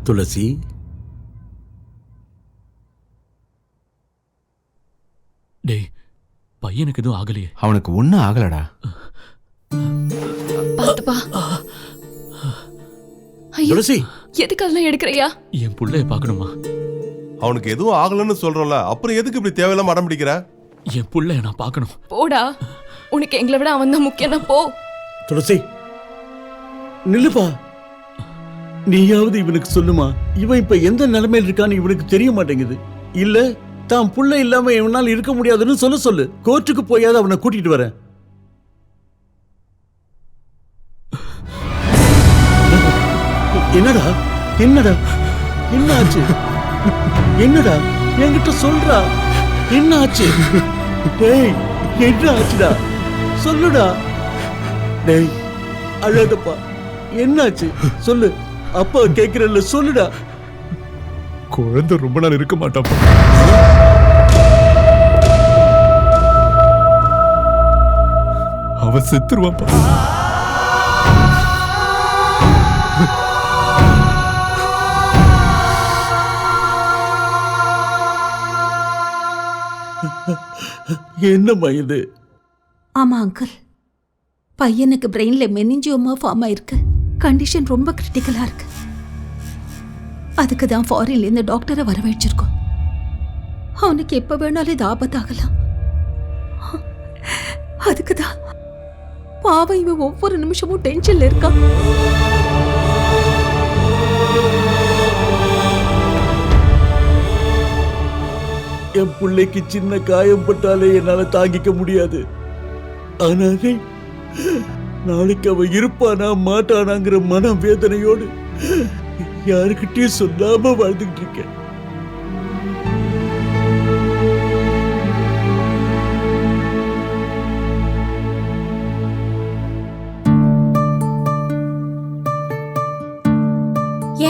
துளசி, டேய், பையனுக்கு எதுவும் ஆகலையே? அவனுக்கு ஒன்றும் ஆகலடா. பாத்துப்பா. துளசி, எதுக்கு அதெல்லாம் எடுக்கிறியா? என் புள்ளைய பார்க்கணுமா? அவனுக்கு எதுவும் ஆகலன்னு சொல்றோம்ல, அப்புறம் எதுக்கு இப்படி தேவையில்லாம அடம் பிடிக்கிற? என் புள்ளைய நான் பார்க்கணும். போடா, உனக்கு எங்களை விட அவன் தான் முக்கியம் தான். போ. துளசி நில்லுப்பா. நீயாவது இவனுக்கு சொல்லுமா, இவன் இப்ப எந்த நிலைமையில் இருக்கான்னு இவனுக்கு தெரிய மாட்டேங்குது. இல்ல தான் புள்ள இல்லாம இவனால் இருக்க முடியாதுன்னு சொல்லு. கோர்ட்டுக்கு போயாவது அவனை கூட்டிட்டு வரேன். என்னடா என்னடா என்ன ஆச்சு? என்னடா என்கிட்ட சொல்றா, என்ன ஆச்சு? டேய், என்ன ஆச்சுடா சொல்லுடா. டேய் அழாதப்பா, என்னாச்சு சொல்லு. அப்பா கேக்குறல்ல, சொல்லுடா. குழந்தை ரொம்ப நாள் இருக்க மாட்டாப்பா. அவன் செத்துருவாப்பா. என்னம்மா இது? ஆமா அங்கிள், பையனுக்கு பிரெயின்ல மெனிஞ்சியோமா ஃபார்ம் ஆயிருக்கு. கண்டிஷன் ரொம்ப கிரிட்டிக்கலா இருக்கு. அதுக்கு தான் ஃபாரின்ல இருந்து டாக்டரை வரவழைச்சிருக்கோம். அவனுக்கு எப்ப வேணாலும் இது ஆபத்தாகலாம். அதுக்கு தான் பாவம் இவன் ஒவ்வொரு நிமிஷமும் டென்ஷன்ல இருக்கான். என் பிள்ளைக்கு சின்ன காயம் பட்டாலே என்னால தாங்கிக்க முடியாது. ஆனா நாளைக்கு அவன் இருப்பானா மாட்டானாங்கிற மன வேதனையோடு யாருக்கிட்டையும் சொல்லாம வாழ்ந்துகிட்டு இருக்கேன்.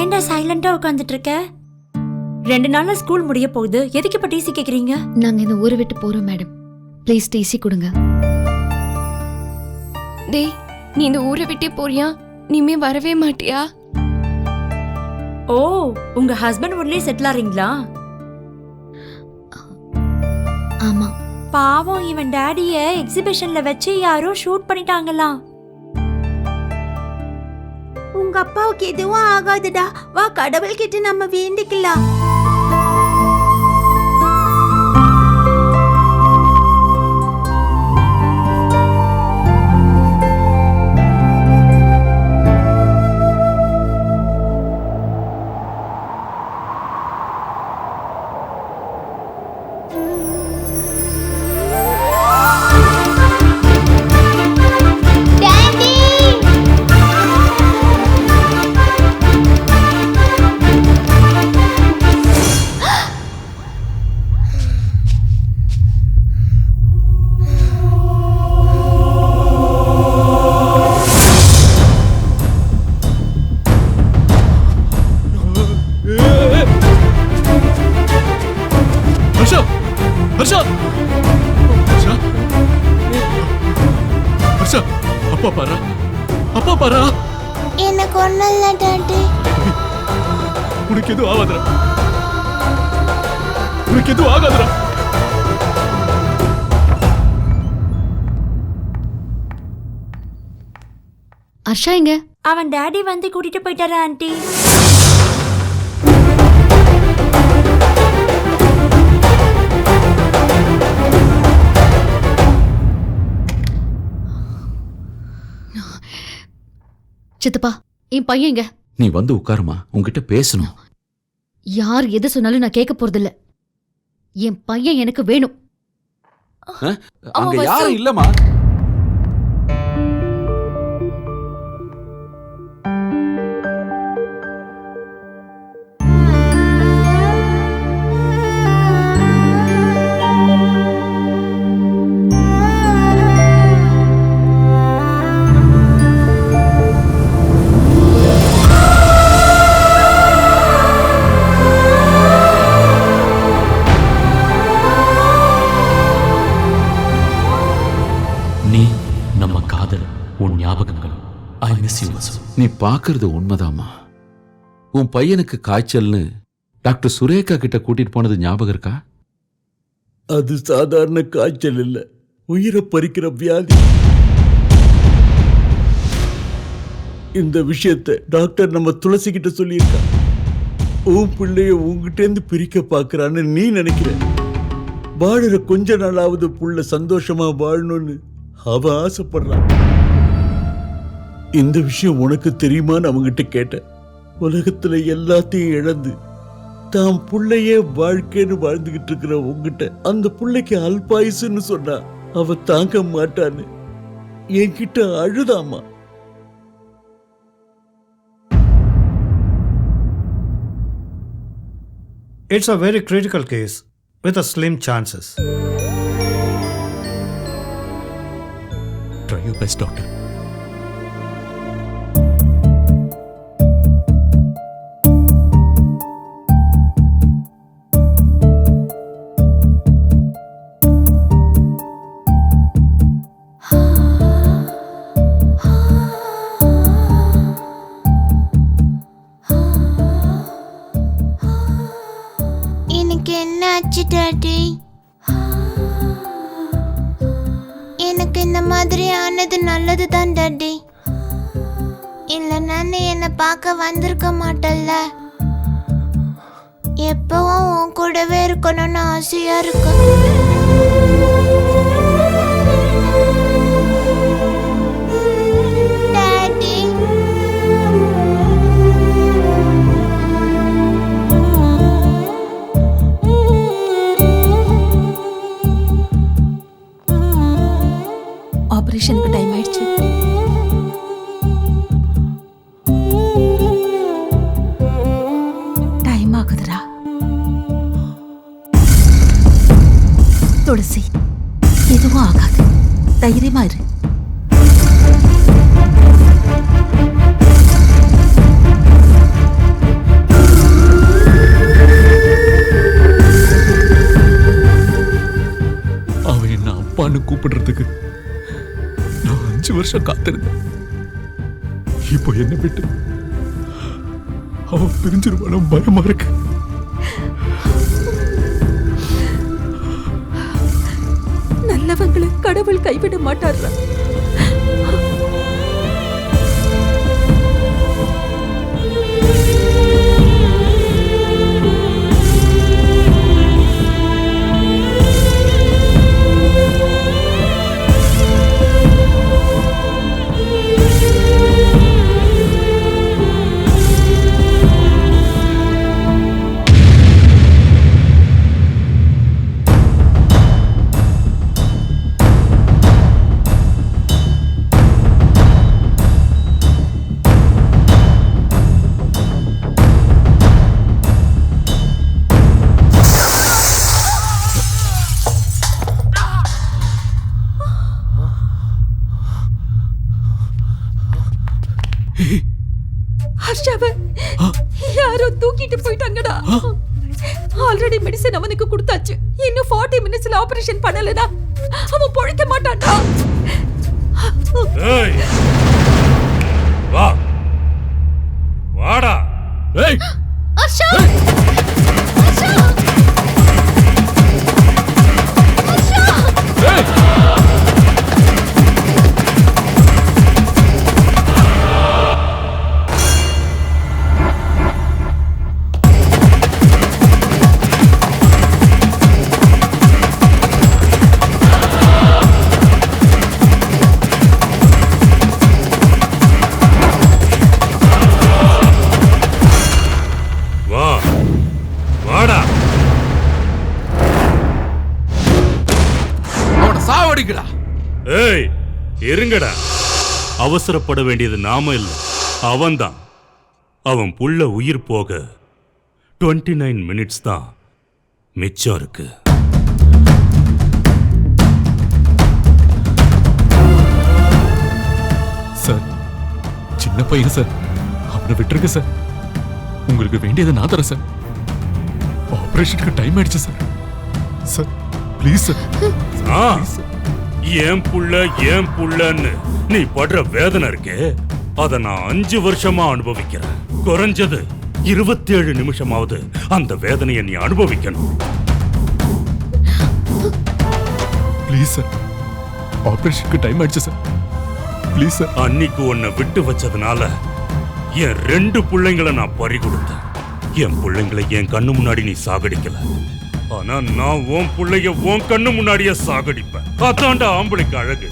ஏன்டா சைலண்டா உட்காந்துட்டு இருக்க? 2 நாள்ல ஸ்கூல் முடிய போகுது, எதுக்கு இப்ப டிசி கேக்குறீங்க? நாங்க இந்த ஊரை விட்டு போறோம் மேடம். ப்ளீஸ் டிசி கொடுங்க. டேய், நீ இந்த ஊரை விட்டே போறியா? நீமே வரவே மாட்டியா? ஓ, உங்க ஹஸ்பண்ட் ஊர்லயே செட்டில் ஆறீங்களா? ஆமா. பாவம், இவன் டாடிய எக்ஸிபிஷன்ல வச்சு யாரோ ஷூட் பண்ணிட்டாங்களாம். உங்க அப்பாவுக்கு எதுவும் ஆகாதுடா. வா, கடவுள் கிட்ட நம்ம வேண்டிக்கலாம். அப்பா பாரா. எனக்கு ஒண்ணும் இல்ல டாடி. உனக்கு எதுவும் ஆகாதுடா. உனக்கு எதுவும் ஆகாதுடா. அர்ஷா எங்க? அவன் டாடி வந்து கூட்டிட்டு போயிட்டாரா ஆண்டி? சித்தப்பா, என் பையன் எங்க? நீ வந்து உட்காருமா, உன்கிட்ட பேசணும். யார் எது சொன்னாலும் நான் கேட்க போறதில்ல. என் பையன் எனக்கு வேணும். அங்க யாரும் இல்லம்மா. நீ பாக்குறது உண்மைதாமா. உன் பையனுக்கு காய்ச்சல்னு டாக்டர் சுரேகா கிட்ட கூட்டிட்டு போனது ஞாபகம் இருக்கா? அது சாதாரண காய்ச்சல் இல்ல, உயிரை பறிக்கிற வியாதி. இந்த விஷயத்தை டாக்டர் நம்ம துளசி கிட்ட சொல்லியிருக்கா. உன் பிள்ளைய உங்ககிட்ட இருந்து பிரிக்க பாக்குறான்னு நீ நினைக்கிற. வாழுற கொஞ்ச நாளாவது புள்ள சந்தோஷமா வாழணும்னு அவ ஆசைப்படுறான். இந்த விஷயம் உனக்கு தெரியுமான்னு அவங்கிட்ட கேட்டேன். உலகத்துல எல்லாத்தையும் இழந்து தாம் புள்ளையே வாழ்க்கைன்னு வாழ்ந்துகிட்டு இருக்கிற உங்ககிட்ட அந்த புள்ளைக்கு அல்பாயுசுன்னு சொன்னா அவ தாங்க மாட்டான்னு என்கிட்ட அழுதாமா. It's a very critical case with a slim chances. Try your best, doctor. எனக்கு என்ன ஆச்சு டாடி? எனக்கு இந்த மாதிரி ஆனது நல்லது தான் டாடி. இல்லைன்னா நீ என்னை பார்க்க வந்திருக்க மாட்டல்ல. எப்பவும் உன் கூடவே இருக்கணும்னு ஆசையா இருக்கு. டாடி, ஆபரேஷனுக்கு டைம் ஆயிடுச்சு. டைம் ஆகுதுடா. துளசி, எதுவும் ஆகாது, தைரியமா இரு. அவன் என்ன அப்பான்னு கூப்பிடுறதுக்கு நான் 5 வருஷம் காத்திருந்தேன். இப்போ என்ன விட்டு அவன் பிரிஞ்சிருவானோ பயமா இருக்கு. நல்லவங்களை கடவுள் கைவிட மாட்டாரா? ஹர்ஷாவை யாரோ தூக்கிட்டு போயிட்டாங்கடா. ஆல்ரெடி மெடிசன் அவனுக்கு கொடுத்தாச்சு. இன்னும் 40 மினிட்ஸ்ல ஆபரேஷன் பண்ணலனா அவன் பொழைக்க மாட்டான்டா. ஏய், வா வாடா. ஏய் ஹர்ஷா! ஹர்ஷா! ஹர்ஷா! ஏய் ஏய், இருங்கடா. அவசரப்பட வேண்டியது நாம இல்ல, அவன்தான். அவன் புள்ள உயிர் போக 29 மினிட்ஸ் தான் மிச்சம் இருக்கு. சார், சின்ன பையன் சார், அவனை விட்டுருங்க சார். உங்களுக்கு வேண்டியதை நான் தரேன் சார். ஆபரேஷனுக்கு டைம் ஆயிடுச்சு சார். Sir please sir. ஏன் புள்ளன்னு நீ படுற வேதனை இருக்கே, அத நான் 5 வருஷமா அனுபவிக்கிறேன். குறைஞ்சது 27 நிமிஷமாவது அந்த வேதனையை நீ அனுபவிக்கணும். ப்ளீஸ் சார், ஆபரேஷனுக்கு டைம் ஆயிடுச்சு சார். Please sir. அன்னைக்கு உன்னை விட்டு வச்சதுனால என் 2 பிள்ளைங்களை நான் பறி கொடுத்தேன். என் பிள்ளைங்களை என் கண்ணு முன்னாடி நீ சாகடிக்கல. ஆனா நான் உன் பிள்ளைய உன் கண்ணு முன்னாடியே சாகடிப்பேன். அதான்டா ஆம்பளைக்கு அழகு.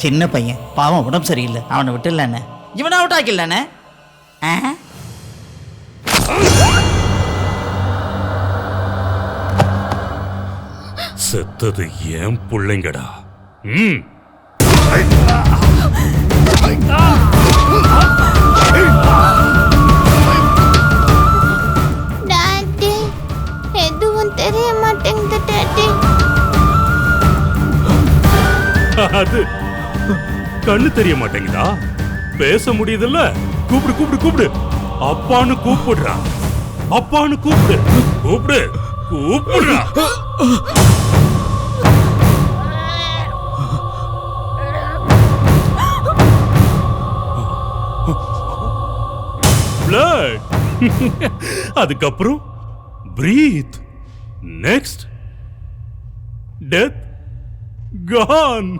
சின்ன பையன் பாவம், உடம்பு சரியில்லை, அவனை விட்டுலண்ணே. இவனை அவுட் ஆக்கிடலண்ணே. செத்தது என் பிள்ளைங்கடா. டாடி, எதுவும் தெரிய மாட்டேங்குது டாடி. அது கண்ணு தெரிய மாட்டேங்குதா? பேச முடியுதுல்ல? கூப்பிடு கூப்பிடு கூப்பிடு. அப்பான்னு கூப்பிடுறா. அப்பான்னு கூப்பிடு. கூப்பிடு கூப்பிடுறா. Blood. அதுக்கப்புறம் breathe. Next death gone.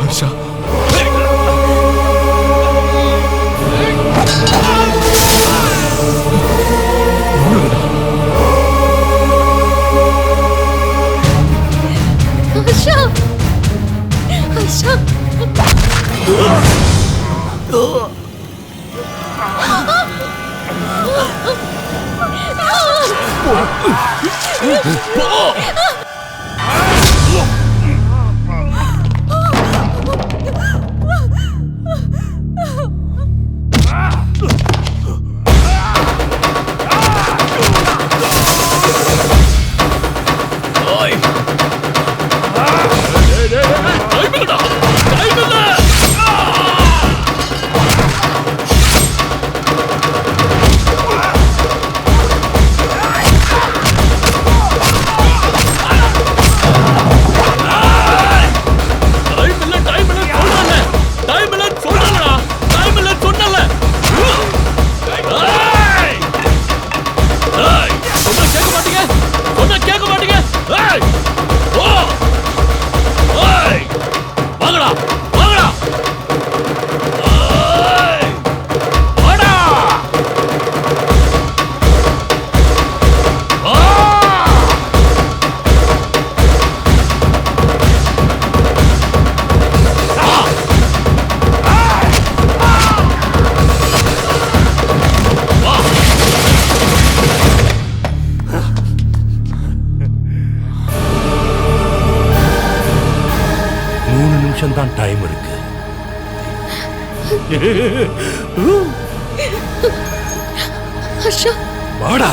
Harsha, Harsha, Harsha. தான் டைம் இருக்கு. ஹர்ஷா, வாடா.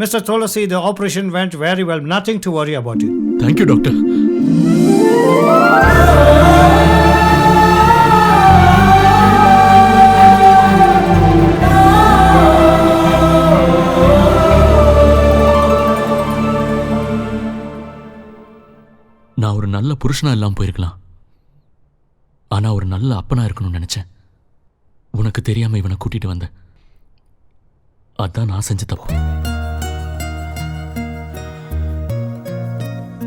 Mr. Tulasi, the operation went very well. Nothing to worry about it. Thank you, doctor. புருஷனா இல்லாம போயிருக்கலாம். ஆனா ஒரு நல்ல அப்பனா இருக்கணும்னு நினைச்சேன். உனக்கு தெரியாம இவனை கூட்டிட்டு வந்த. அதான் நான் செஞ்ச தப்பு.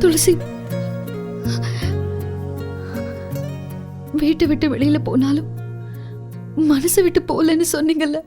துளசி, வீட்டை விட்டு வெளியில போனாலும் மனசை விட்டு போலன்னு சொன்னீங்கல்ல,